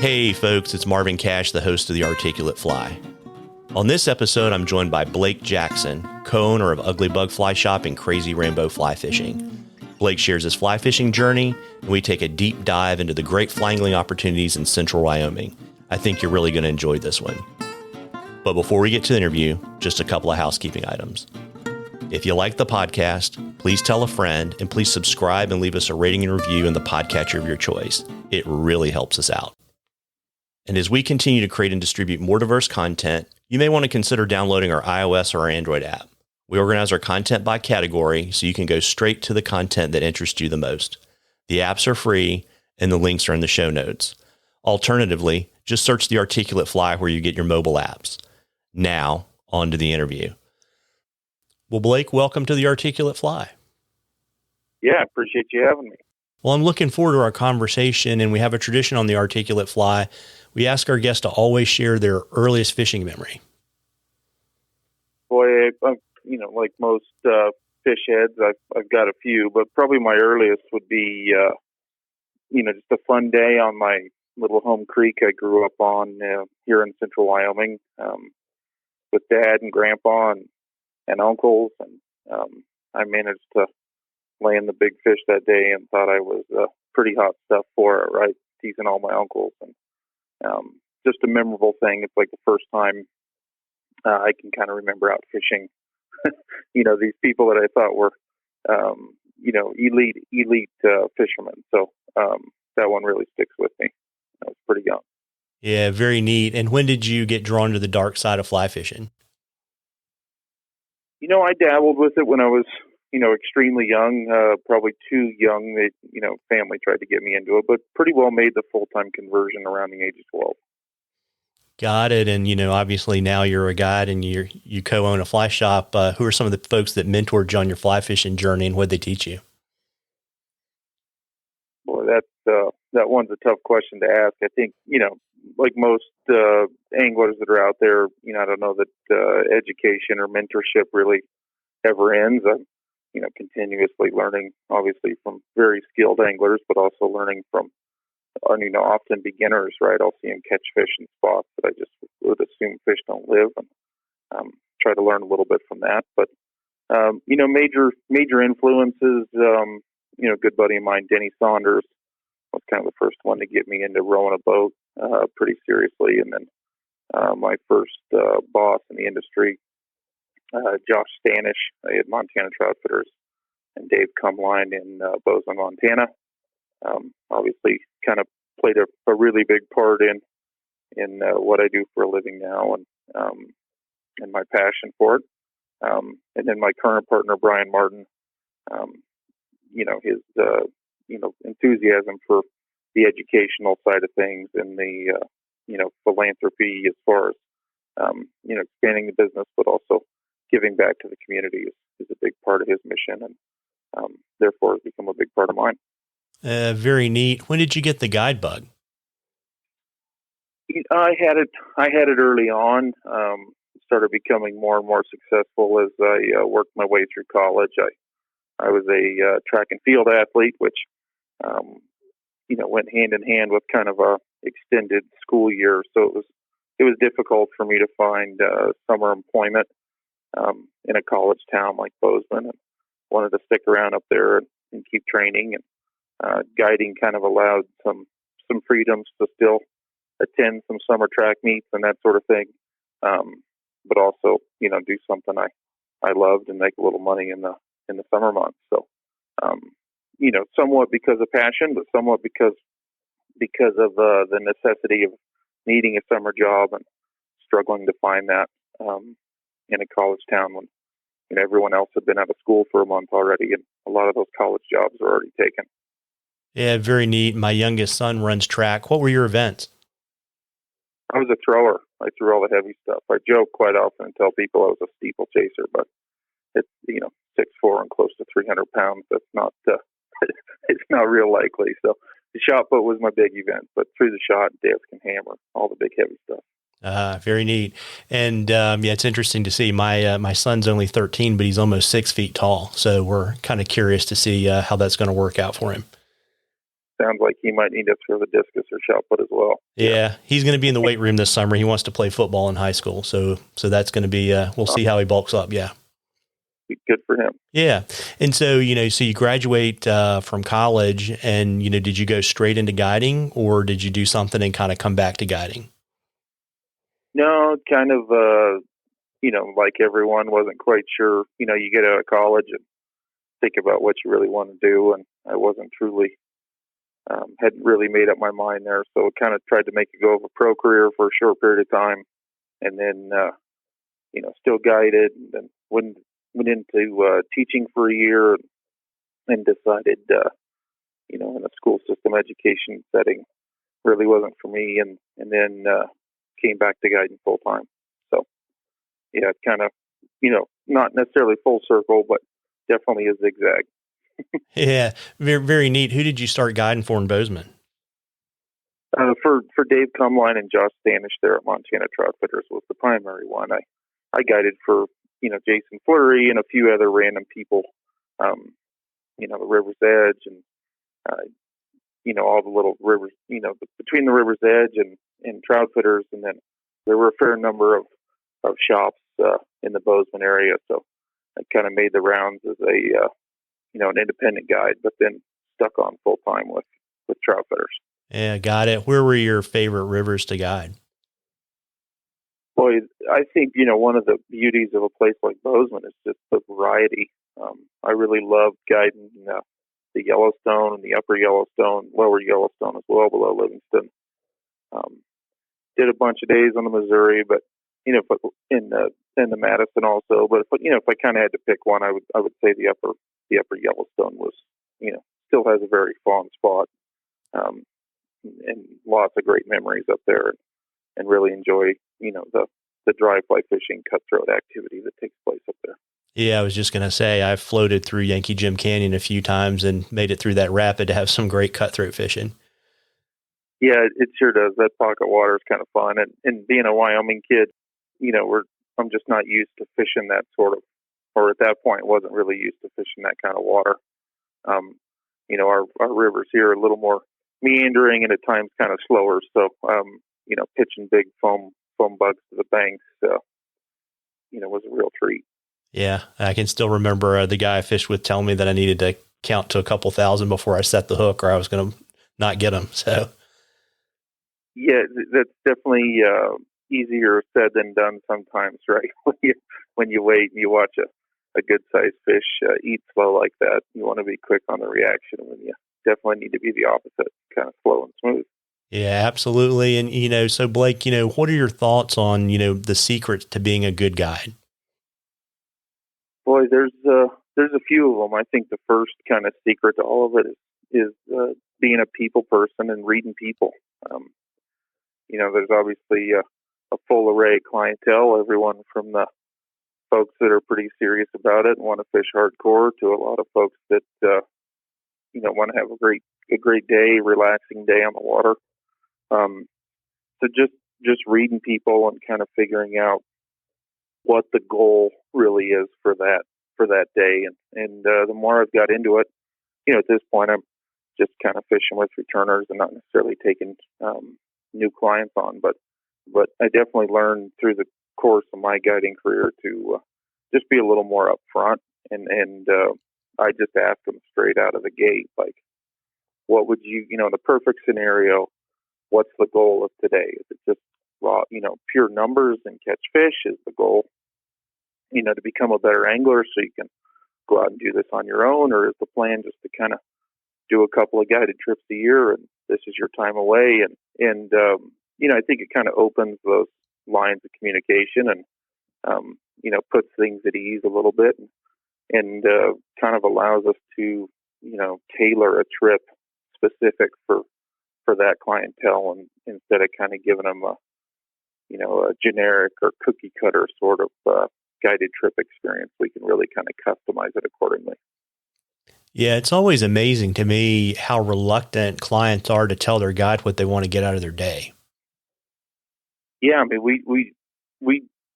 Hey folks, it's Marvin Cash, the host of The Articulate Fly. On this episode, I'm joined by Blake Jackson, co-owner of Ugly Bug Fly Shop and Crazy Rainbow Fly Fishing. Blake shares his fly fishing journey, and we take a deep dive into the great fly angling opportunities in central Wyoming. I think you're really going to enjoy this one. But before we get to the interview, just a couple of housekeeping items. If you like the podcast, please tell a friend, and please subscribe and leave us a rating and review in the podcatcher of your choice. It really helps us out. And as we continue to create and distribute more diverse content, you may want to consider downloading our iOS or our Android app. We organize our content by category so you can go straight to the content that interests you the most. The apps are free and the links are in the show notes. Alternatively, just search The Articulate Fly where you get your mobile apps. Now, on to the interview. Well, Blake, welcome to The Articulate Fly. Yeah, appreciate you having me. Well, I'm looking forward to our conversation, and we have a tradition on The Articulate Fly. We ask our guests to always share their earliest fishing memory. Boy, like most fish heads, I've got a few, but probably my earliest would be, just a fun day on my little home creek I grew up on here in central Wyoming with Dad and Grandpa and uncles, and I managed to land the big fish that day and thought I was pretty hot stuff for it, right? Teasing all my uncles, and just a memorable thing. It's like the first time I can kind of remember out fishing. These people that I thought were, elite fishermen. So that one really sticks with me. I was pretty young. Yeah, very neat. And when did you get drawn to the dark side of fly fishing? I dabbled with it when I was, extremely young, probably too young. Family tried to get me into it, but pretty well made the full-time conversion around the age of 12. Got it. And, obviously now you're a guide and you co-own a fly shop. Who are some of the folks that mentored you on your fly fishing journey, and what did they teach you? Boy, that one's a tough question to ask. I think, like most anglers that are out there, I don't know that education or mentorship really ever ends. I'm, continuously learning, obviously, from very skilled anglers, but also learning from, often beginners, right? I'll see them catch fish in spots that I just would assume fish don't live, and try to learn a little bit from that. But, major influences, good buddy of mine, Denny Saunders, was kind of the first one to get me into rowing a boat pretty seriously. And then my first boss in the industry, Josh Stanish, I had Montana Trout Fitters, and Dave Cumline in Bozeman, Montana. Obviously, kind of played a really big part in what I do for a living now, and my passion for it. And then my current partner, Brian Martin, his enthusiasm for the educational side of things and the philanthropy as far as expanding the business, but also giving back to the community is a big part of his mission, and therefore has become a big part of mine. Very neat. When did you get the guide bug? I had it early on. Started becoming more and more successful as I worked my way through college. I was a track and field athlete, which went hand in hand with kind of a extended school year. So it was difficult for me to find summer employment in a college town like Bozeman, and wanted to stick around up there and keep training. And guiding kind of allowed some freedoms to still attend some summer track meets and that sort of thing, but also do something I loved and make a little money in the summer months. So somewhat because of passion, but somewhat because of the necessity of needing a summer job and struggling to find that in a college town when everyone else had been out of school for a month already, and a lot of those college jobs are already taken. Yeah, very neat. My youngest son runs track. What were your events? I was a thrower. I threw all the heavy stuff. I joke quite often and tell people I was a steeplechaser, but it's 6'4" and close to 300 pounds. That's not it's not real likely. So the shot put was my big event, but threw the shot, disc, and hammer, all the big heavy stuff. Very neat. And it's interesting to see. My son's only 13, but he's almost 6 feet tall. So we're kind of curious to see how that's going to work out for him. sounds like he might need to throw the discus or shot put as well. Yeah, he's going to be in the weight room this summer. He wants to play football in high school, so that's going to be. We'll see how he bulks up. Yeah, good for him. Yeah, and so so you graduate from college, and did you go straight into guiding, or did you do something and kind of come back to guiding? No, kind of. Like everyone, wasn't quite sure. You get out of college and think about what you really want to do, and I wasn't truly. Hadn't really made up my mind there, so kind of tried to make a go of a pro career for a short period of time, and then still guided, and then went into teaching for a year, and decided in a school system education setting really wasn't for me, and then came back to guiding full time. So yeah, it's kind of not necessarily full circle, but definitely a zigzag. Yeah, very, very neat. Who did you start guiding for in Bozeman? For Dave Cumline and Josh Stanish there at Montana Trout Fitters was the primary one. I guided for Jason Fleury and a few other random people, the River's Edge and all the little rivers, between the River's Edge and Trout Fitters, and then there were a fair number of shops in the Bozeman area. So I kind of made the rounds as an independent guide, but then stuck on full time with Trout Fitters. Yeah, got it. Where were your favorite rivers to guide? Boy, I think, one of the beauties of a place like Bozeman is just the variety. I really loved guiding the Yellowstone and the upper Yellowstone, lower Yellowstone as well, below Livingston. Did a bunch of days on the Missouri, but, in the Madison also. But if I kind of had to pick one, I would say the upper Yellowstone was, still has a very fond spot. And lots of great memories up there, and really enjoy, the dry fly fishing cutthroat activity that takes place up there. Yeah, I was just going to say, I've floated through Yankee Jim Canyon a few times and made it through that rapid to have some great cutthroat fishing. Yeah, it sure does. That pocket water is kind of fun. And being a Wyoming kid, I'm just not used to fishing that sort of, or at that point wasn't really used to fishing that kind of water. Our rivers here are a little more meandering and at times kind of slower. So, pitching big foam bugs to the banks, was a real treat. Yeah, I can still remember the guy I fished with telling me that I needed to count to a couple thousand before I set the hook, or I was going to not get them. So, yeah, that's definitely easier said than done sometimes, right? When you wait and you watch a good sized fish eat slow like that, you want to be quick on the reaction. When you definitely need to be the opposite, kind of slow and smooth. Yeah, absolutely. And, so Blake, what are your thoughts on, the secrets to being a good guide? Boy, there's a few of them. I think the first kind of secret to all of it is being a people person and reading people. There's obviously a full array of clientele, everyone from the folks that are pretty serious about it and want to fish hardcore to a lot of folks that, want to have a great day, relaxing day on the water. So just reading people and kind of figuring out what the goal really is for that day. And the more I've got into it, at this point, I'm just kind of fishing with returners and not necessarily taking new clients on. But I definitely learned through the course of my guiding career to just be a little more upfront. And I just ask them straight out of the gate, like, what would you, the perfect scenario, what's the goal of today? Is it just raw, pure numbers and catch fish? Is the goal, to become a better angler so you can go out and do this on your own? Or is the plan just to kind of do a couple of guided trips a year and this is your time away? And I think it kind of opens those lines of communication and, puts things at ease a little bit and kind of allows us to, tailor a trip specific for that clientele, and instead of kind of giving them a generic or cookie cutter sort of guided trip experience, we can really kind of customize it accordingly. Yeah, it's always amazing to me how reluctant clients are to tell their guide what they want to get out of their day. Yeah, I mean, we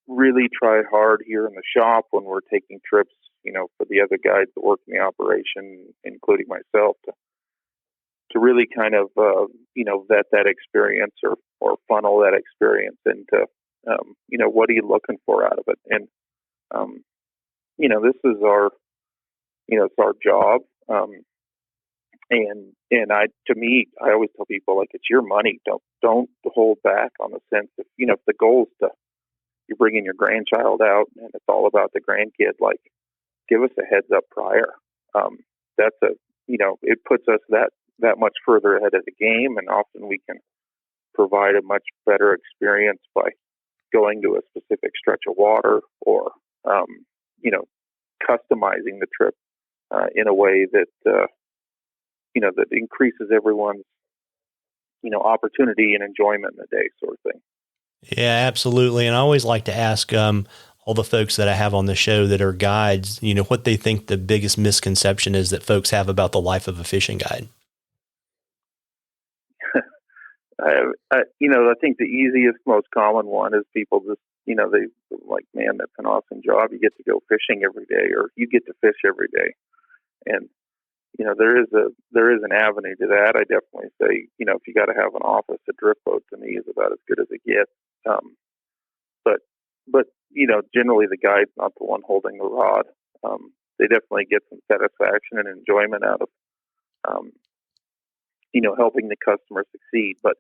really try hard here in the shop when we're taking trips, for the other guides that work in the operation, including myself, to really kind of, vet that experience or funnel that experience into, what are you looking for out of it? And, this is it's our job. To me, I always tell people, like, it's your money. Don't hold back on the sense of, if the goal is you're bringing your grandchild out and it's all about the grandkid, like, give us a heads up prior. It puts us that much further ahead of the game, and often we can provide a much better experience by going to a specific stretch of water or, customizing the trip in a way that, that increases everyone's, opportunity and enjoyment in the day, sort of thing. Yeah, absolutely. And I always like to ask all the folks that I have on the show that are guides, what they think the biggest misconception is that folks have about the life of a fishing guide. I think the easiest, most common one is people just, they like, man, that's an awesome job. You get to go fishing every day, or you get to fish every day. And, there is an avenue to that. I definitely say, if you got to have an office, a drift boat to me is about as good as it gets. But generally the guide's not the one holding the rod. They definitely get some satisfaction and enjoyment out of, helping the customer succeed. But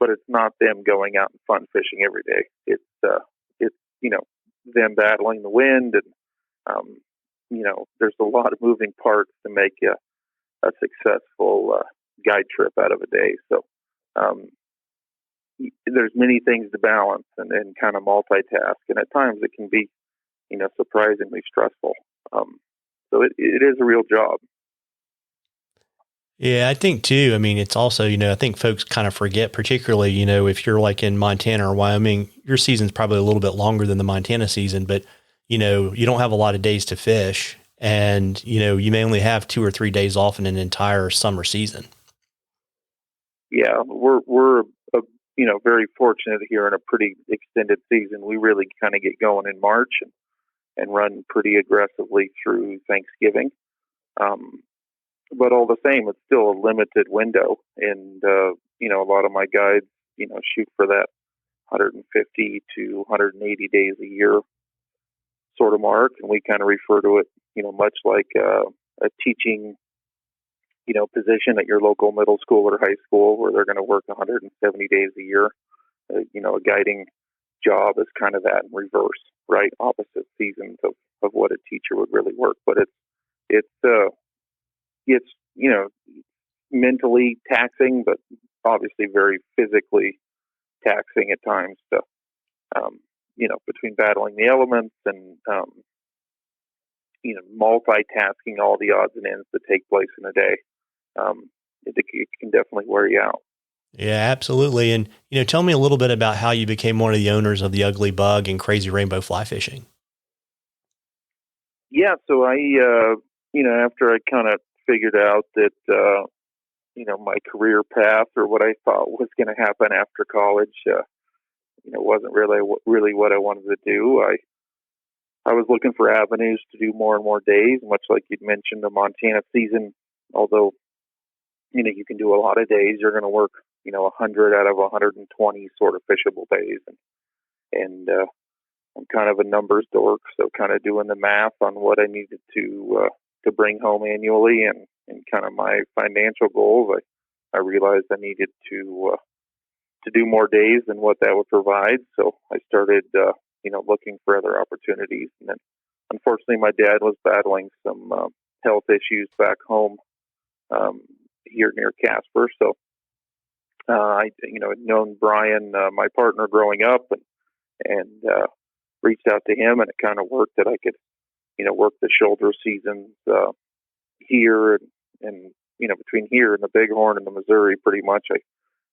it's not them going out and fun fishing every day. It's them battling the wind, and there's a lot of moving parts to make a successful guide trip out of a day. So there's many things to balance and kind of multitask, and at times it can be, surprisingly stressful. So it is a real job. Yeah, I think too. I mean, it's also, I think folks kind of forget, particularly, if you're like in Montana or Wyoming, your season's probably a little bit longer than the Montana season, but, you don't have a lot of days to fish, and, you may only have 2 or 3 days off in an entire summer season. Yeah, we're very fortunate here in a pretty extended season. We really kind of get going in March and run pretty aggressively through Thanksgiving. But all the same, it's still a limited window. And, a lot of my guides, shoot for that 150 to 180 days a year sort of mark. And we kind of refer to it, much like a teaching, position at your local middle school or high school, where they're going to work 170 days a year. A guiding job is kind of that in reverse, right? Opposite seasons of what a teacher would really work. But it's mentally taxing, but obviously very physically taxing at times to, between battling the elements and, multitasking all the odds and ends that take place in a day. It can definitely wear you out. Yeah, absolutely. And, tell me a little bit about how you became one of the owners of the Ugly Bug and Crazy Rainbow Fly Fishing. Yeah. So I, after I kind of figured out that, my career path, or what I thought was going to happen after college, wasn't really what I wanted to do. I was looking for avenues to do more and more days, much like you'd mentioned the Montana season. Although, you can do a lot of days, you're going to work, 100 out of 120 sort of fishable days. And I'm kind of a numbers dork, so kind of doing the math on what I needed to bring home annually and kind of my financial goals, I realized I needed to do more days than what that would provide. So I started, looking for other opportunities. And then, unfortunately, my dad was battling some health issues back home here near Casper. So I, had known Brian, my partner, growing up, and reached out to him, and it kind of worked that I could, work the shoulder seasons here and between here and the Bighorn and the Missouri, pretty much I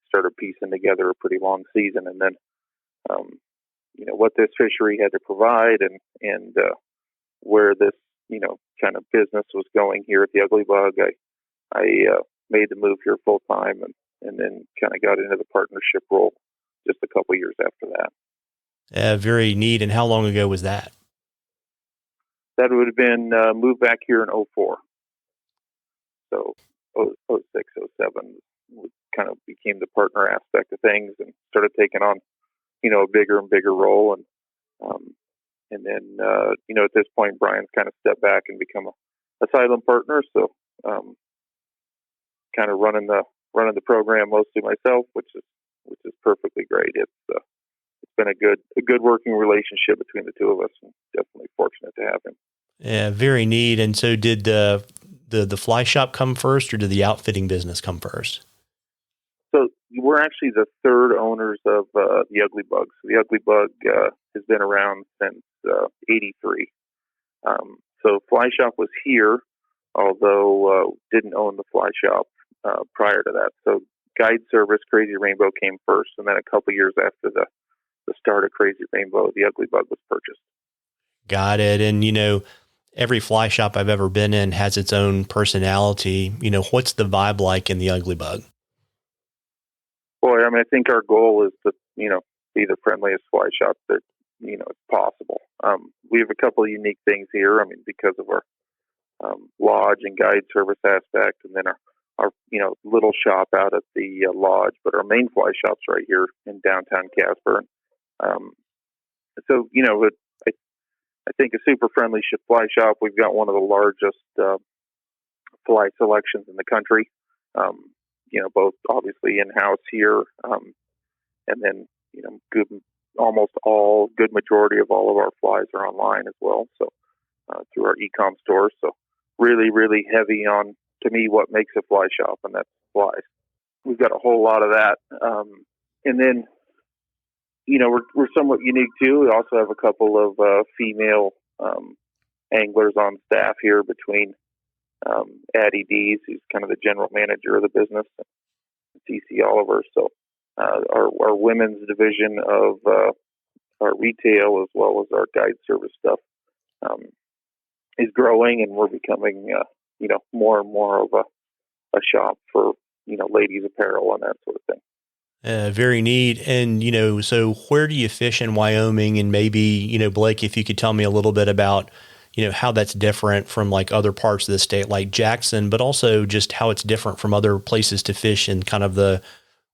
started piecing together a pretty long season. And then, what this fishery had to provide and where this, kind of business was going here at the Ugly Bug, I made the move here full time and then kind of got into the partnership role just a couple years after that. Very neat. And how long ago was that? That would have been moved back here in 2004. So '06, '07, we kind of became the partner aspect of things and started taking on, a bigger and bigger role. And then, at this point, Brian's kind of stepped back and become a silent partner. So, kind of running the program mostly myself, which is perfectly great. It's been a good working relationship between the two of us, and definitely fortunate to have him. Yeah, very neat. And so did the fly shop come first, or did the outfitting business come first? So we're actually the third owners of the Ugly Bug. So the Ugly Bug has been around since '83. So Fly Shop was here, although didn't own the fly shop prior to that. So Guide Service Crazy Rainbow came first, and then a couple years after the start of Crazy Rainbow, the Ugly Bug was purchased. Got it. And, every fly shop I've ever been in has its own personality. What's the vibe like in the Ugly Bug? Boy, I think our goal is to, be the friendliest fly shop that, is possible. We have a couple of unique things here. Because of our lodge and guide service aspect, and then our little shop out at the lodge, but our main fly shop's right here in downtown Casper. So, I think a super friendly fly shop. We've got one of the largest fly selections in the country. Both obviously in-house here, and then good majority of all of our flies are online as well. So through our e-com store. So really, really heavy on, to me, what makes a fly shop, and that's flies. We've got a whole lot of that, and then we're somewhat unique too. We also have a couple of female anglers on staff here between Addie Dees, who's kind of the general manager of the business, and CC Oliver. So our women's division of our retail as well as our guide service stuff is growing, and we're becoming more and more of a shop for ladies apparel and that sort of thing. Very neat. And, so where do you fish in Wyoming? And maybe, Blake, if you could tell me a little bit about, how that's different from like other parts of the state, like Jackson, but also just how it's different from other places to fish in kind of the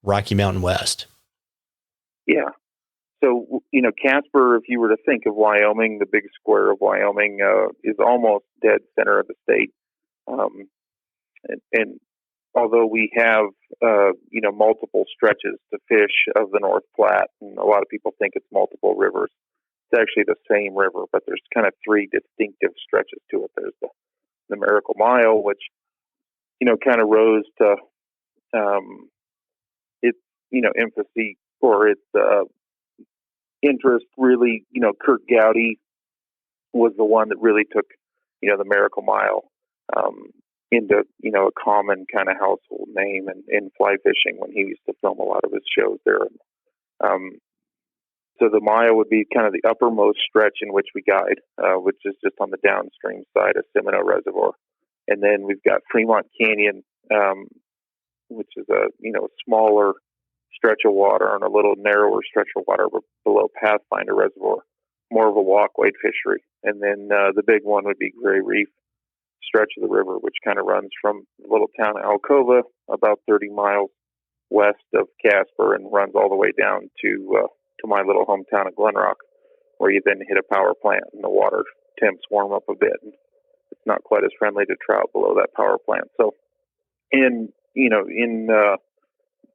Rocky Mountain West. Yeah. So, Casper, if you were to think of Wyoming, the big square of Wyoming is almost dead center of the state. And although we have, multiple stretches to fish of the North Platte, and a lot of people think it's multiple rivers, it's actually the same river, but there's kind of three distinctive stretches to it. There's the Miracle Mile, which, kind of rose to its, infancy or its interest. Really, Kurt Gowdy was the one that really took, the Miracle Mile into, a common kind of household name in fly fishing when he used to film a lot of his shows there. So the mile would be kind of the uppermost stretch in which we guide, which is just on the downstream side of Semino Reservoir. And then we've got Fremont Canyon, which is a, smaller stretch of water and a little narrower stretch of water below Pathfinder Reservoir, more of a walkway fishery. And then the big one would be Gray Reef stretch of the river, which kind of runs from the little town of Alcova, about 30 miles west of Casper, and runs all the way down to my little hometown of Glenrock, where you then hit a power plant and the water temps warm up a bit. And it's not quite as friendly to trout below that power plant. So in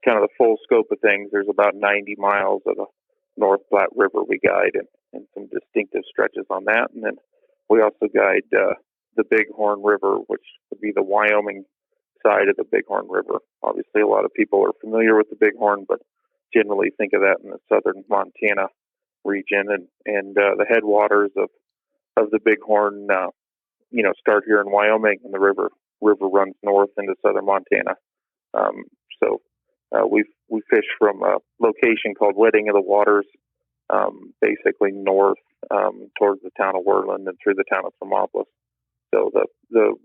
kind of the full scope of things, there's about 90 miles of the North Platte River we guide, and some distinctive stretches on that. And then we also guide the Bighorn River, which would be the Wyoming side of the Bighorn River. Obviously, a lot of people are familiar with the Bighorn, but generally think of that in the southern Montana region. And the headwaters of the Bighorn, start here in Wyoming, and the river runs north into southern Montana. So we fish from a location called Wedding of the Waters, basically north towards the town of Worland and through the town of Thermopolis. So the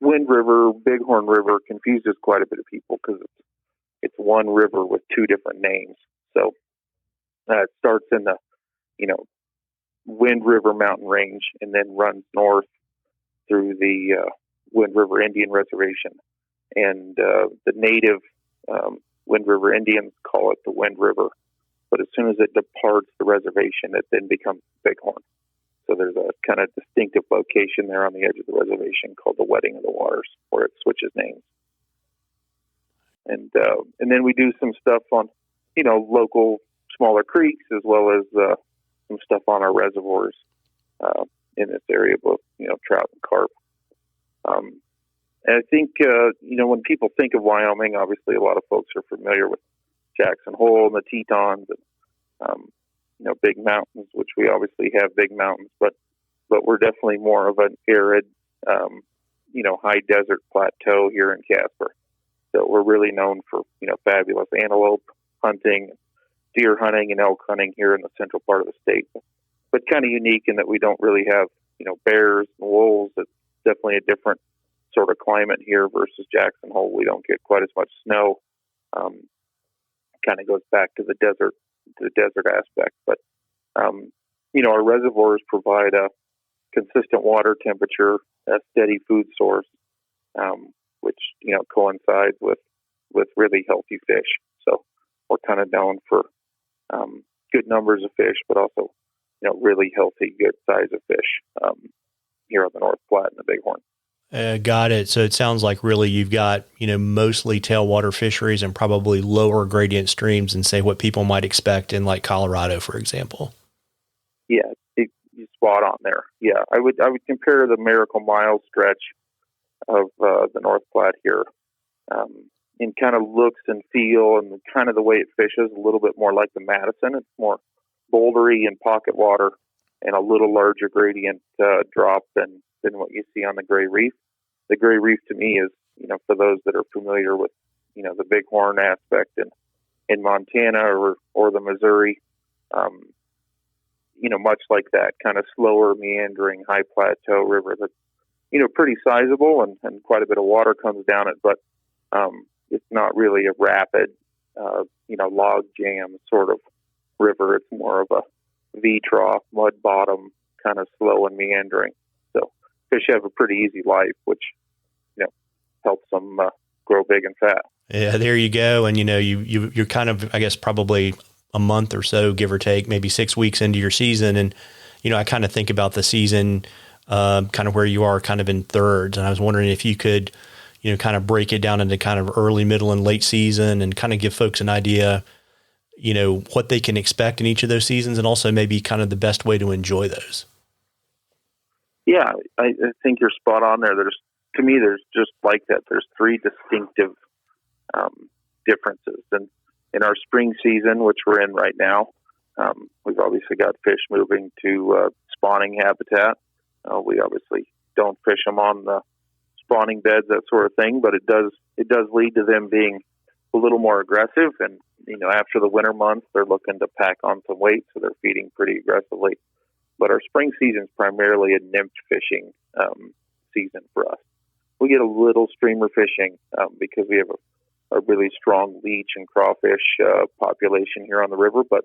Wind River, Bighorn River confuses quite a bit of people because it's one river with two different names. So it starts in the Wind River mountain range and then runs north through the Wind River Indian Reservation and the native Wind River Indians call it the Wind River. But as soon as it departs the reservation, it then becomes Bighorn. So there's a kind of distinctive location there on the edge of the reservation called the Wedding of the Waters, where it switches names. And then we do some stuff on, local smaller creeks, as well as some stuff on our reservoirs in this area, both trout and carp. And I think when people think of Wyoming, obviously a lot of folks are familiar with Jackson Hole and the Tetons, and big mountains, which we obviously have big mountains, but we're definitely more of an arid, high desert plateau here in Casper. So we're really known for, fabulous antelope hunting, deer hunting, and elk hunting here in the central part of the state. But kind of unique in that we don't really have, bears and wolves. It's definitely a different sort of climate here versus Jackson Hole. We don't get quite as much snow. Kind of goes back to the desert aspect. But, our reservoirs provide a consistent water temperature, a steady food source, which, coincides with really healthy fish. So we're kind of known for good numbers of fish, but also, really healthy, good size of fish here on the North Platte and the Bighorn. Got it. So it sounds like really you've got, mostly tailwater fisheries and probably lower gradient streams than say what people might expect in like Colorado, for example. Yeah, you're spot on there. Yeah, I would compare the Miracle Mile stretch of the North Platte here in kind of looks and feel and kind of the way it fishes a little bit more like the Madison. It's more bouldery and pocket water and a little larger gradient drop than what you see on the Gray Reef. The Gray Reef to me is, for those that are familiar with, the Bighorn aspect in Montana or the Missouri, much like that kind of slower meandering high plateau river that's, pretty sizable and quite a bit of water comes down it, but it's not really a rapid, log jam sort of river. It's more of a V trough, mud bottom, kind of slow and meandering. So fish have a pretty easy life, which, helps them grow big and fat. Yeah, there you go. And, you're kind of, I guess, probably a month or so, give or take, maybe 6 weeks into your season. And, I kind of think about the season kind of where you are kind of in thirds. And I was wondering if you could, kind of break it down into kind of early, middle, and late season and kind of give folks an idea, what they can expect in each of those seasons and also maybe kind of the best way to enjoy those. Yeah, I think you're spot on there. To me, there's just like that. There's three distinctive differences. And in our spring season, which we're in right now, we've obviously got fish moving to spawning habitat. We obviously don't fish them on the spawning beds, that sort of thing, but it does lead to them being a little more aggressive. And, after the winter months, they're looking to pack on some weight, so they're feeding pretty aggressively. But our spring season is primarily a nymph fishing season for us. We get a little streamer fishing because we have a really strong leech and crawfish population here on the river. But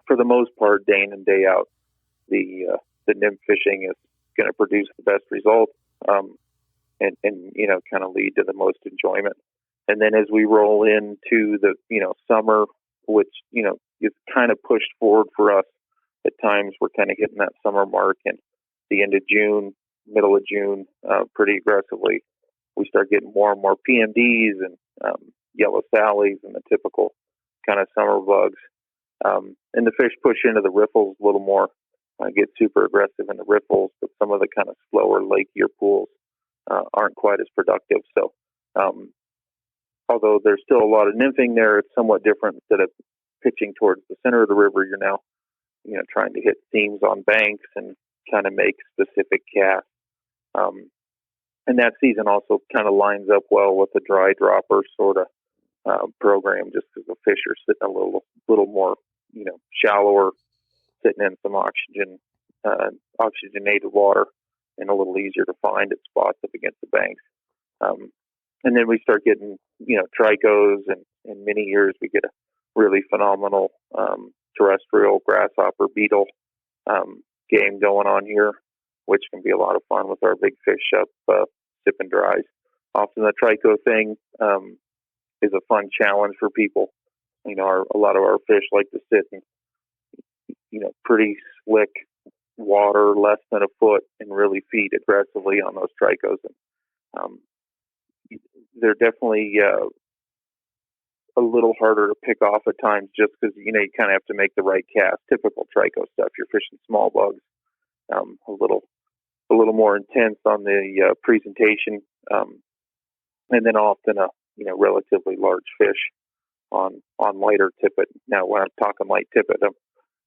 for the most part, day in and day out, the nymph fishing is going to produce the best results and kind of lead to the most enjoyment. And then as we roll into the summer, which is kind of pushed forward for us at times, we're kind of hitting that summer mark, and the end of June, middle of June, pretty aggressively, we start getting more and more PMDs and yellow sallies and the typical kind of summer bugs. And the fish push into the riffles a little more, get super aggressive in the riffles, but some of the kind of slower lakier pools aren't quite as productive. So although there's still a lot of nymphing there, it's somewhat different. Instead of pitching towards the center of the river, you're now trying to hit seams on banks and kind of make specific casts. And that season also kind of lines up well with the dry dropper sort of program, just because the fish are sitting a little more, shallower, sitting in some oxygenated water and a little easier to find at spots up against the banks. And then we start getting, tricos, and in many years we get a really phenomenal terrestrial grasshopper beetle game going on here, which can be a lot of fun with our big fish up sipping dries. often the trico thing is a fun challenge for people. A lot of our fish like to sit in, pretty slick water, less than a foot, and really feed aggressively on those tricos. And they're definitely a little harder to pick off at times, just because you kind of have to make the right cast. Typical trico stuff. You're fishing small bugs, a little more intense on the presentation, and then often a relatively large fish on lighter tippet. Now, when I'm talking light tippet, I'm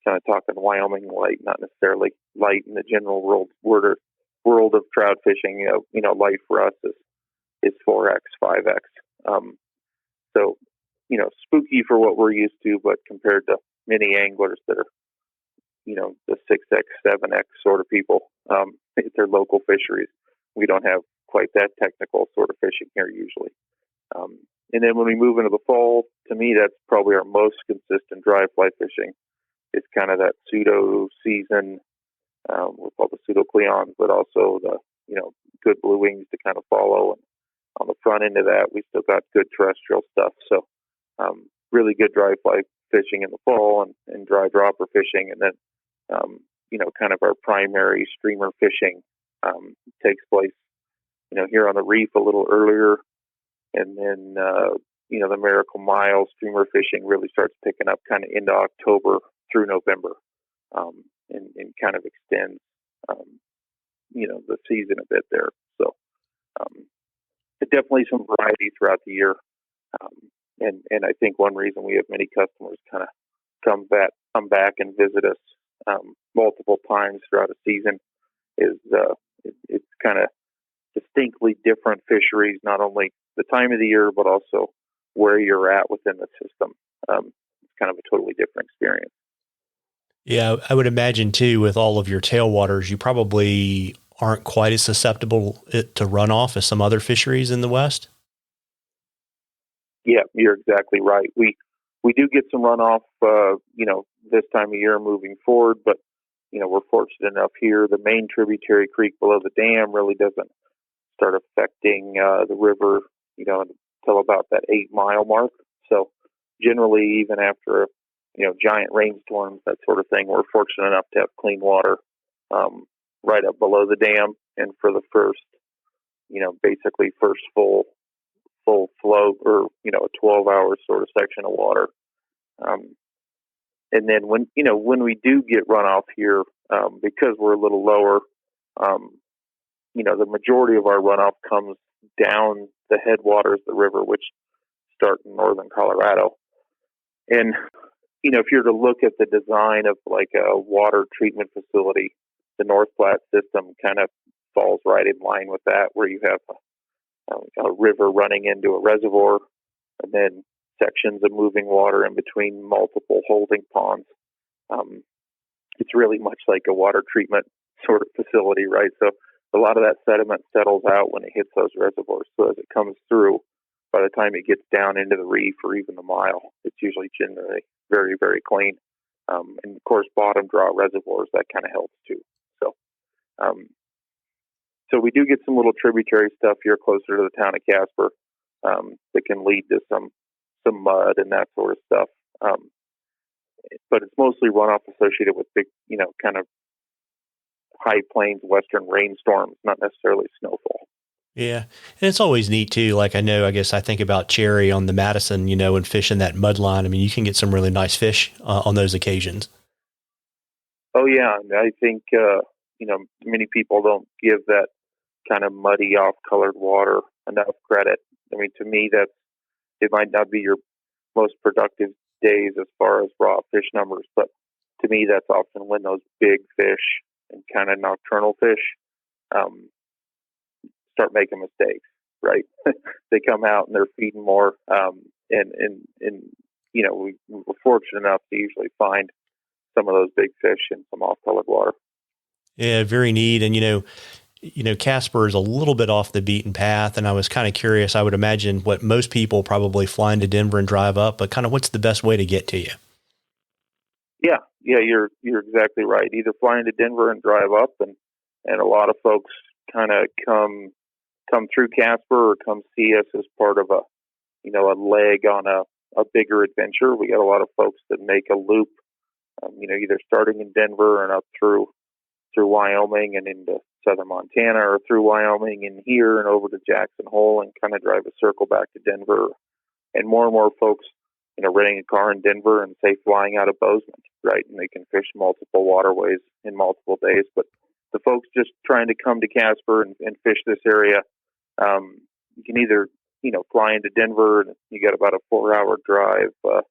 kind of talking Wyoming light, not necessarily light in the general world of trout fishing. Light for us is 4x, 5x. So, spooky for what we're used to, but compared to many anglers that are, the 6x, 7x sort of people, they're local fisheries. We don't have quite that technical sort of fishing here usually. And then when we move into the fall, to me, that's probably our most consistent dry fly fishing. It's kind of that pseudo season, with all the pseudocleons, but also the, good blue wings to kind of follow. And on the front end of that, we still got good terrestrial stuff. So, really good dry fly fishing in the fall and dry dropper fishing. And then, kind of our primary streamer fishing, takes place, here on the reef a little earlier. And then, the Miracle Mile streamer fishing really starts picking up kind of into October through November, and kind of extends, the season a bit there. So, but definitely some variety throughout the year. And I think one reason we have many customers kind of come back and visit us, multiple times throughout a season is, it's kind of distinctly different fisheries, not only the time of the year, but also where you're at within the system. It's kind of a totally different experience. Yeah, I would imagine too, with all of your tailwaters, you probably aren't quite as susceptible to runoff as some other fisheries in the West. Yeah, you're exactly right. We do get some runoff, this time of year moving forward, but, we're fortunate enough here. The main tributary creek below the dam really doesn't start affecting the river, until about that 8-mile mark. So generally, even after, giant rainstorms, that sort of thing, we're fortunate enough to have clean water right up below the dam. And for the first, basically first full flow, or, a 12-hour sort of section of water. And then when we do get runoff here, because we're a little lower, the majority of our runoff comes down the headwaters of the river, which start in northern Colorado. And, if you're to look at the design of like a water treatment facility, the North Platte system kind of falls right in line with that, where you have a river running into a reservoir, and then sections of moving water in between multiple holding ponds. It's really much like a water treatment sort of facility, right? So a lot of that sediment settles out when it hits those reservoirs. So as it comes through, by the time it gets down into the reef or even the mile, it's usually generally very, very clean. And of course, bottom draw reservoirs, that kind of helps too. So, so we do get some little tributary stuff here closer to the town of Casper, that can lead to some mud and that sort of stuff. But it's mostly runoff associated with big, kind of high plains, western rainstorms, not necessarily snowfall. Yeah. And it's always neat too. Like I guess I think about Cherry on the Madison, and fishing that mud line. I mean, you can get some really nice fish on those occasions. Oh yeah. And I think, many people don't give that kind of muddy off colored water enough credit. I mean, to me, it might not be your most productive days as far as raw fish numbers, but to me, that's often when those big fish and kind of nocturnal fish start making mistakes, right? They come out and they're feeding more, and we're fortunate enough to usually find some of those big fish in some off-colored water. Yeah, very neat. And Casper is a little bit off the beaten path, and I was kind of curious. I would imagine what most people probably fly into Denver and drive up, but kind of what's the best way to get to you? Yeah, you're exactly right. Either fly into Denver and drive up, and a lot of folks kind of come come through Casper or come see us as part of a leg on a bigger adventure. We got a lot of folks that make a loop, either starting in Denver and up through Wyoming and into southern Montana, or through Wyoming and here and over to Jackson Hole and kind of drive a circle back to Denver. And more folks, renting a car in Denver and say flying out of Bozeman, right? And they can fish multiple waterways in multiple days. But the folks just trying to come to Casper and fish this area, you can either, fly into Denver, and you got about a 4-hour drive to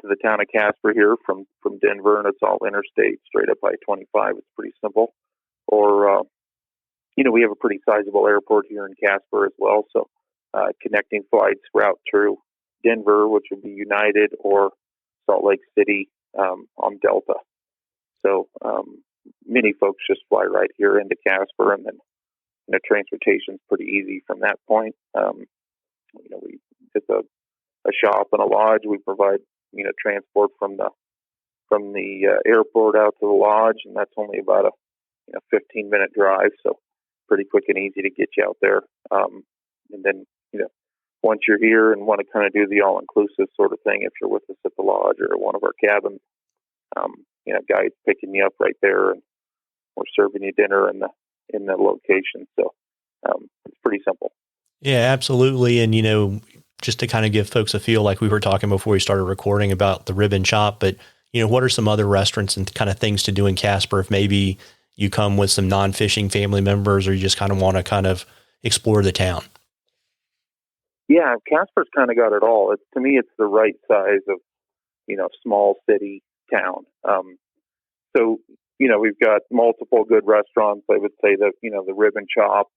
the town of Casper here from Denver, and it's all interstate, straight up I-25. It's pretty simple. Or, we have a pretty sizable airport here in Casper as well, so connecting flights route through Denver, which would be United, or Salt Lake City on Delta. So many folks just fly right here into Casper, and then transportation's pretty easy from that point. It's a shop and a lodge. We provide transport from the airport out to the lodge, and that's only about a 15-minute drive, so pretty quick and easy to get you out there. And then once you're here and want to kind of do the all-inclusive sort of thing, if you're with us at the lodge or one of our cabins, guys picking you up right there, and we're serving you dinner in the location. So it's pretty simple. Yeah, absolutely. And, just to kind of give folks a feel, like we were talking before we started recording about the Ribbon Shop, but, what are some other restaurants and kind of things to do in Casper if maybe you come with some non-fishing family members, or you just kind of want to kind of explore the town? Yeah, Casper's kind of got it all. To me, it's the right size of, small city town. So, we've got multiple good restaurants. I would say that, the Ribbon Shop,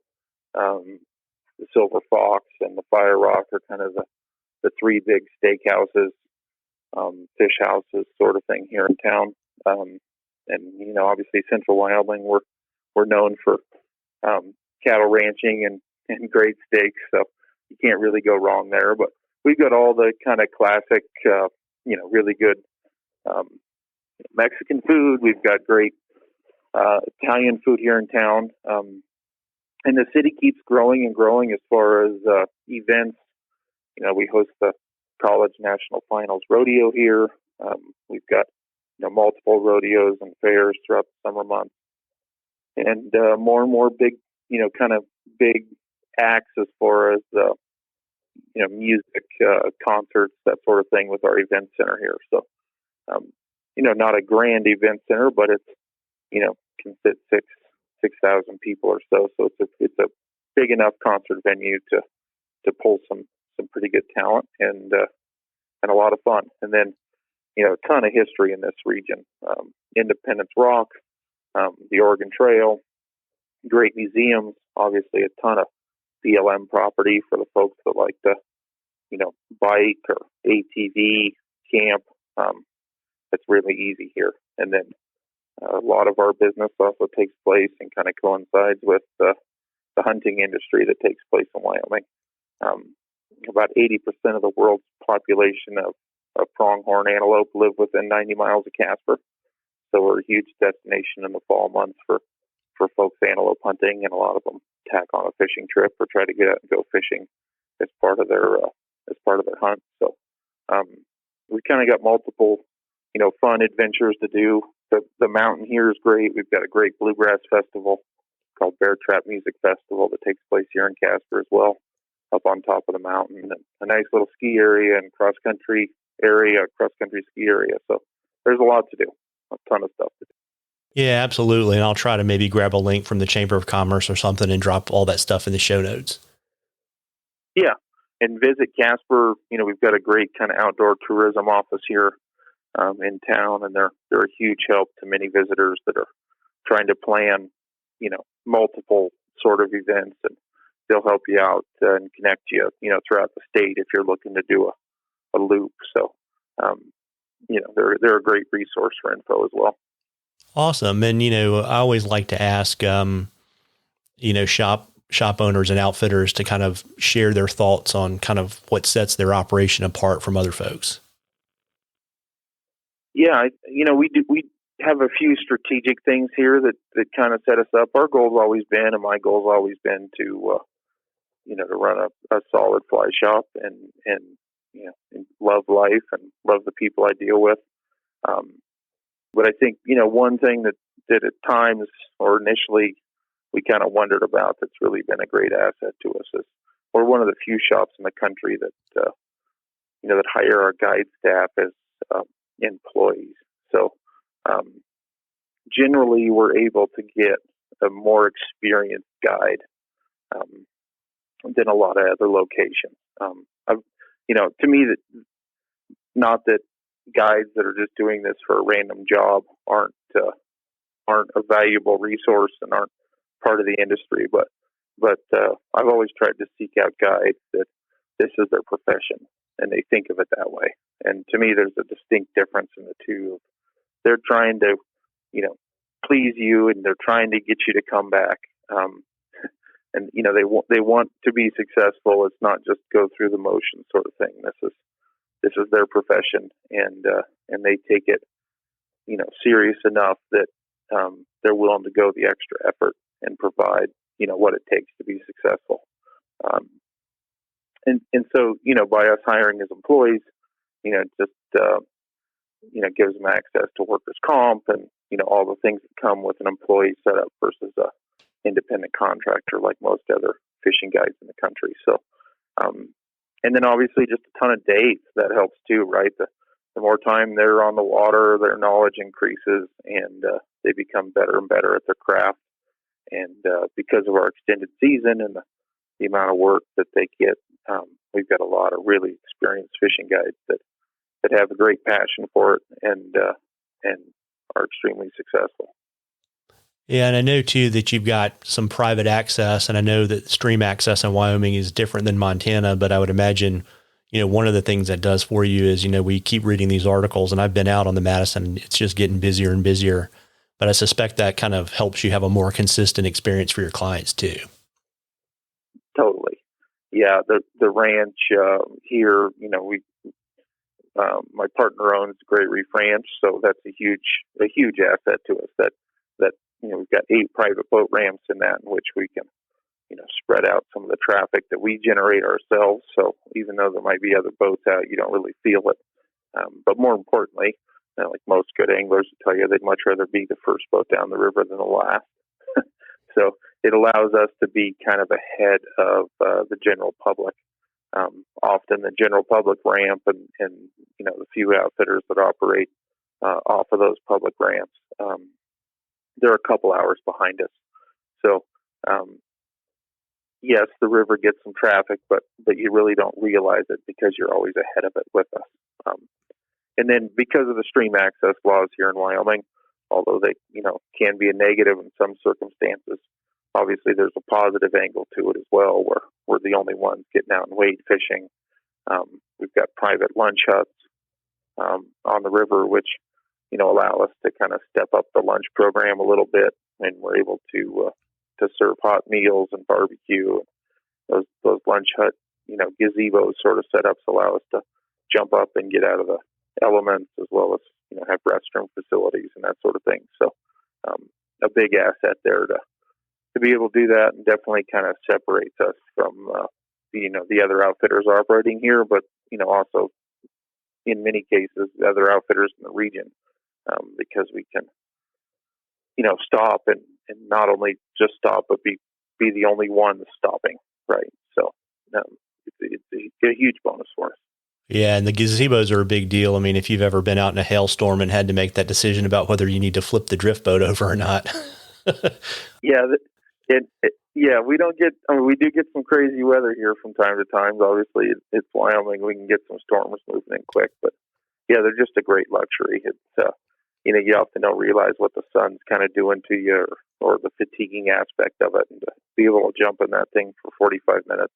the Silver Fox, and the Fire Rock are kind of the three big steakhouses, fish houses sort of thing here in town. And, obviously Central Wyoming, we're known for cattle ranching and great steaks. So you can't really go wrong there. But we've got all the kind of classic, really good Mexican food. We've got great Italian food here in town. And the city keeps growing and growing as far as events. We host the College National Finals Rodeo here. We've got multiple rodeos and fairs throughout the summer months, and more and more big, kind of big acts as far as music, concerts, that sort of thing with our event center here. So, not a grand event center, but it's can fit 6,000 people or so. So it's a big enough concert venue to pull some pretty good talent and a lot of fun. And then, a ton of history in this region. Independence Rock, the Oregon Trail, great museums, obviously a ton of BLM property for the folks that like to, bike or ATV, camp. It's really easy here. And then a lot of our business also takes place and kind of coincides with the hunting industry that takes place in Wyoming. About 80% of the world's population of pronghorn antelope live within 90 miles of Casper. So we're a huge destination in the fall months for folks antelope hunting, and a lot of them tack on a fishing trip or try to get out and go fishing as part of their hunt. So we kind of got multiple, fun adventures to do. The mountain here is great. We've got a great bluegrass festival called Bear Trap Music Festival that takes place here in Casper as well, up on top of the mountain. And a nice little ski area and cross-country ski area. So there's a lot to do, a ton of stuff to do. Yeah, absolutely. And I'll try to maybe grab a link from the Chamber of Commerce or something and drop all that stuff in the show notes. Yeah. And visit Casper. We've got a great kind of outdoor tourism office here in town, and they're a huge help to many visitors that are trying to plan, multiple sort of events, and they'll help you out and connect you, throughout the state if you're looking to do a loop. So, they're a great resource for info as well. Awesome. And, I always like to ask, shop owners and outfitters to kind of share their thoughts on kind of what sets their operation apart from other folks. Yeah, we have a few strategic things here that kind of set us up. Our goal's always been, and my goal's always been to to run a solid fly shop and and love life and love the people I deal with. But I think, one thing that at times or initially we kind of wondered about that's really been a great asset to us is we're one of the few shops in the country that, that hire our guide staff as employees. So generally we're able to get a more experienced guide than a lot of other locations. To me, that not that guides that are just doing this for a random job aren't a valuable resource and aren't part of the industry, but I've always tried to seek out guides that this is their profession and they think of it that way. And to me, there's a distinct difference in the two. They're trying to, please you, and they're trying to get you to come back. And they want to be successful. It's not just go through the motions sort of thing. This is their profession, and they take it, serious enough that they're willing to go the extra effort and provide, what it takes to be successful. And so, by us hiring as employees, just gives them access to workers' comp and all the things that come with an employee setup versus a independent contractor like most other fishing guides in the country. So, and then obviously just a ton of dates that helps too, right? The more time they're on the water, their knowledge increases, and they become better and better at their craft. And because of our extended season and the amount of work that they get, we've got a lot of really experienced fishing guides that have a great passion for it and are extremely successful. Yeah, and I know too that you've got some private access, and I know that stream access in Wyoming is different than Montana, but I would imagine, one of the things that does for you is, we keep reading these articles, and I've been out on the Madison, and it's just getting busier and busier, but I suspect that kind of helps you have a more consistent experience for your clients too. Totally. Yeah. The ranch here, my partner owns Great Reef Ranch, so that's a huge asset to us that we've got 8 private boat ramps in that, in which we can, spread out some of the traffic that we generate ourselves. So even though there might be other boats out, you don't really feel it. But more importantly, like most good anglers will tell you, they'd much rather be the first boat down the river than the last. So it allows us to be kind of ahead of the general public. Often the general public ramp and the few outfitters that operate off of those public ramps, they're a couple hours behind us. So yes, the river gets some traffic, but you really don't realize it because you're always ahead of it with us. And then because of the stream access laws here in Wyoming, although they can be a negative in some circumstances, obviously there's a positive angle to it as well, where we're the only ones getting out and wade fishing. We've got private lunch huts on the river, which allow us to kind of step up the lunch program a little bit, and we're able to serve hot meals and barbecue. Those lunch hut gazebo sort of setups allow us to jump up and get out of the elements, as well as have restroom facilities and that sort of thing. So a big asset there to be able to do that, and definitely kind of separates us from the other outfitters operating here, but also in many cases the other outfitters in the region, because we can stop and not only just stop, but be the only one stopping, right? So it's a huge bonus for us. Yeah, and the gazebos are a big deal. I mean, if you've ever been out in a hailstorm and had to make that decision about whether you need to flip the drift boat over or not. Yeah, we don't get. I mean, we do get some crazy weather here from time to time. Obviously, it's Wyoming. We can get some storms moving in quick, but yeah, they're just a great luxury. It's you often don't realize what the sun's kind of doing to you, or the fatiguing aspect of it, and to be able to jump in that thing for 45 minutes,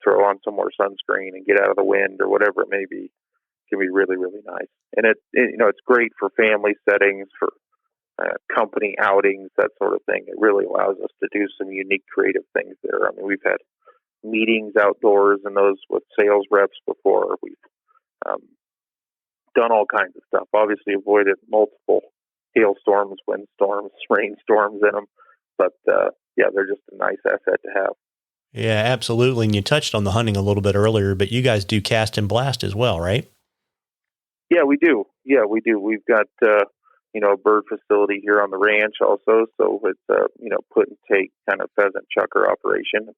throw on some more sunscreen and get out of the wind or whatever it may be, can be really, really nice. And it's great for family settings, for company outings, that sort of thing. It really allows us to do some unique creative things there. I mean, we've had meetings outdoors and those with sales reps before. We've done all kinds of stuff. Obviously avoided multiple hailstorms, windstorms, rainstorms in them. But they're just a nice asset to have. Yeah, absolutely. And you touched on the hunting a little bit earlier, but you guys do cast and blast as well, right? Yeah, we do. We've got, a bird facility here on the ranch also. So it's, put and take kind of pheasant chucker operation.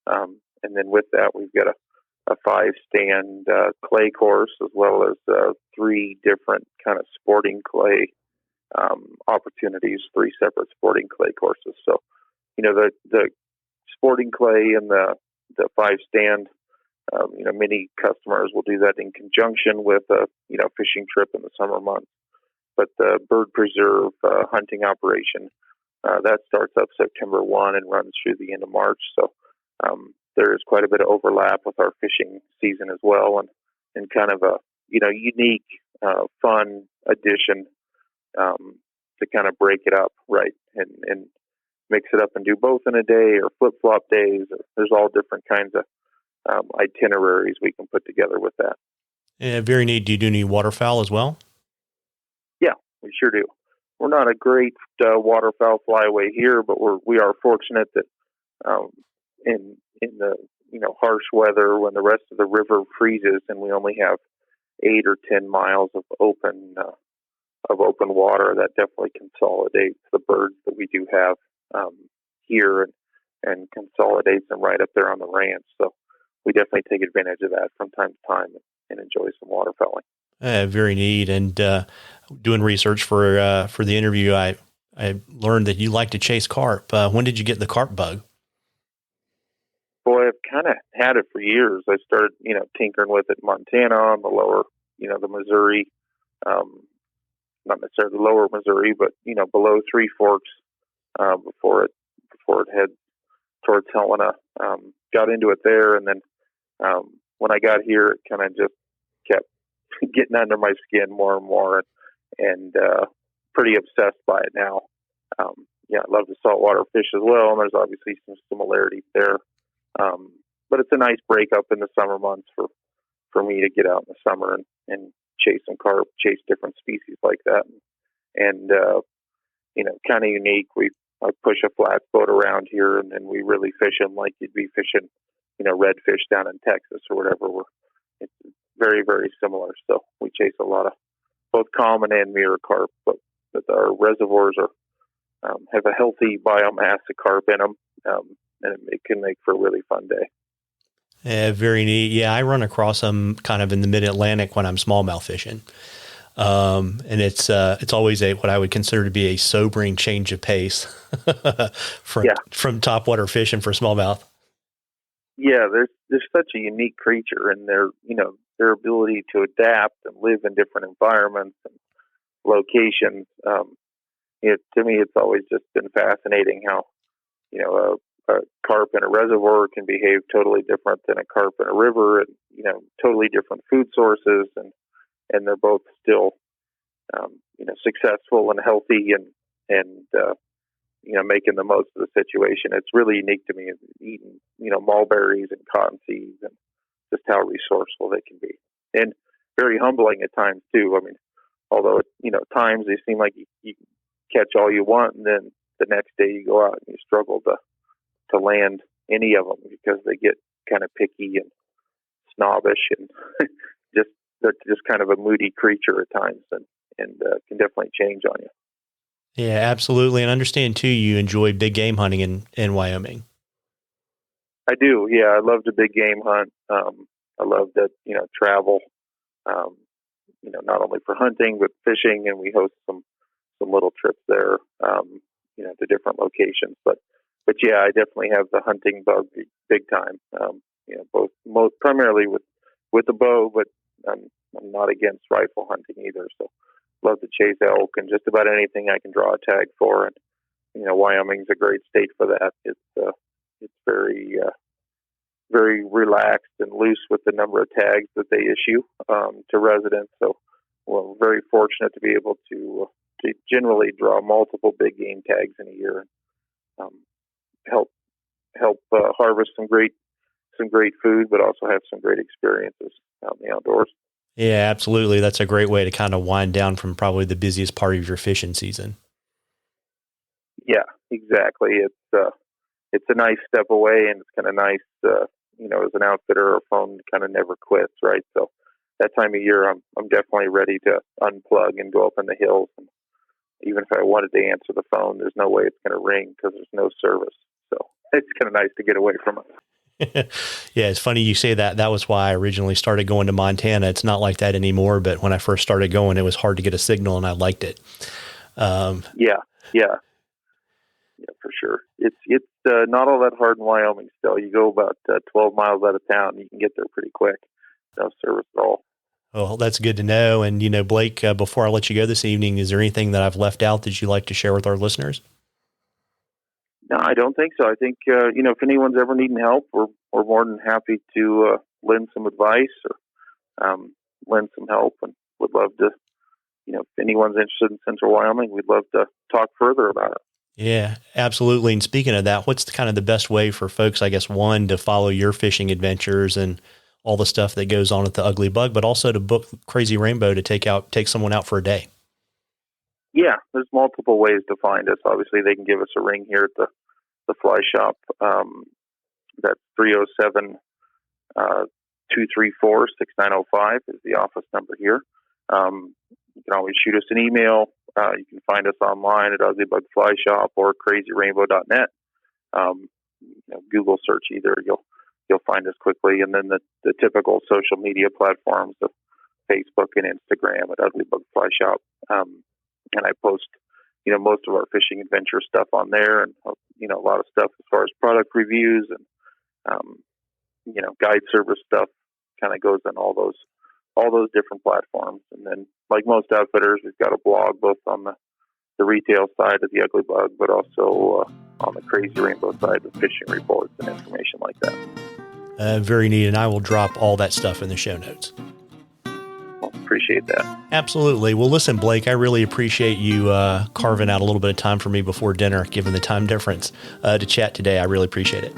And then with that, we've got a 5-stand clay course, as well as 3 different kind of sporting clay opportunities, 3 separate sporting clay courses. So, the sporting clay and the 5-stand, many customers will do that in conjunction with a, fishing trip in the summer months. But the bird preserve hunting operation, that starts up September 1 and runs through the end of March. So there is quite a bit of overlap with our fishing season as well, and kind of a, unique, fun addition to kind of break it up, right, and mix it up and do both in a day or flip-flop days. There's all different kinds of itineraries we can put together with that. Yeah, very neat. Do you do any waterfowl as well? Yeah, we sure do. We're not a great waterfowl flyway here, but we are fortunate that in the harsh weather, when the rest of the river freezes and we only have 8 or 10 miles of open water, that definitely consolidates the birds that we do have here and consolidates them right up there on the ranch. So we definitely take advantage of that from time to time and enjoy some waterfowling. Very neat. And doing research for the interview, I learned that you like to chase carp. When did you get the carp bug? Boy, I've kind of had it for years. I started, tinkering with it in Montana on the lower, the Missouri, not necessarily lower Missouri, but, below Three Forks, before it heads towards Helena. Got into it there, and then when I got here, it kind of just kept getting under my skin more and more, and pretty obsessed by it now. I love the saltwater fish as well, and there's obviously some similarities there. But it's a nice break up in the summer months for me to get out in the summer and chase some carp, chase different species like that. And kind of unique. I push a flat boat around here, and then we really fish them like you'd be fishing, redfish down in Texas or whatever. It's very, very similar. So we chase a lot of both common and mirror carp, but our reservoirs have a healthy biomass of carp in them, and it can make for a really fun day. Yeah, very neat. Yeah, I run across them kind of in the mid-Atlantic when I'm smallmouth fishing. And it's always what I would consider to be a sobering change of pace from topwater fishing for smallmouth. Yeah, they're such a unique creature, and their ability to adapt and live in different environments and locations. To me, it's always just been fascinating how, a carp in a reservoir can behave totally different than a carp in a river, and, totally different food sources, and they're both still, successful and healthy and making the most of the situation. It's really unique to me, eating, mulberries and cottonseeds, and just how resourceful they can be, and very humbling at times too. I mean, although, at times they seem like you catch all you want, and then the next day you go out and you struggle to land any of them because they get kind of picky and snobbish, and they're just kind of a moody creature at times, and can definitely change on you. Yeah, absolutely. And I understand too, you enjoy big game hunting in Wyoming. I do. Yeah. I love the big game hunt. I love that, travel, not only for hunting, but fishing. And we host some little trips there, to different locations, but yeah, I definitely have the hunting bug big time. Most primarily with the bow, but I'm not against rifle hunting either. So love to chase elk and just about anything I can draw a tag for. And, Wyoming's a great state for that. It's very, very relaxed and loose with the number of tags that they issue, to residents. So we're very fortunate to be able to generally draw multiple big game tags in a year, and help harvest some great food, but also have some great experiences out in the outdoors. Yeah, absolutely. That's a great way to kind of wind down from probably the busiest part of your fishing season. Yeah, exactly. It's it's a nice step away, and it's kind of nice, as an outfitter, our phone kind of never quits, right? So that time of year, I'm definitely ready to unplug and go up in the hills. And even if I wanted to answer the phone, there's no way it's going to ring because there's no service. So it's kind of nice to get away from it. Yeah, it's funny you say that. That was why I originally started going to Montana. It's not like that anymore, but when I first started going, it was hard to get a signal, and I liked it. Yeah, for sure. It's not all that hard in Wyoming still. You go about 12 miles out of town, you can get there pretty quick. No service at all. Well, that's good to know. And, Blake, before I let you go this evening, is there anything that I've left out that you'd like to share with our listeners? No, I don't think so. I think, if anyone's ever needing help, we're more than happy to lend some advice or lend some help, and would love to, if anyone's interested in Central Wyoming, we'd love to talk further about it. Yeah, absolutely. And speaking of that, what's kind of the best way for folks, I guess, one, to follow your fishing adventures and all the stuff that goes on at the Ugly Bug, but also to book Crazy Rainbow to take someone out for a day? Yeah, there's multiple ways to find us. Obviously, they can give us a ring here at the fly shop. That's 307 234 6905 is the office number here. You can always shoot us an email. You can find us online at Ugly Bug Fly Shop or crazyrainbow.net. Google search either. You'll find us quickly. And then the typical social media platforms of Facebook and Instagram at Ugly Bug Fly Shop. And I post, most of our fishing adventure stuff on there, and, a lot of stuff as far as product reviews and, guide service stuff kind of goes on all those different platforms. And then, like most outfitters, we've got a blog both on the retail side of the Ugly Bug, but also on the Crazy Rainbow side with fishing reports and information like that. Very neat. And I will drop all that stuff in the show notes. Well, appreciate that. Absolutely. Well, listen, Blake, I really appreciate you carving out a little bit of time for me before dinner, given the time difference, to chat today. I really appreciate it.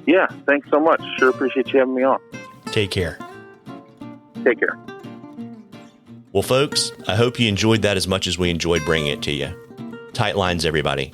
Yeah, thanks so much. Sure appreciate you having me on. Take care. Take care. Well, folks, I hope you enjoyed that as much as we enjoyed bringing it to you. Tight lines, everybody.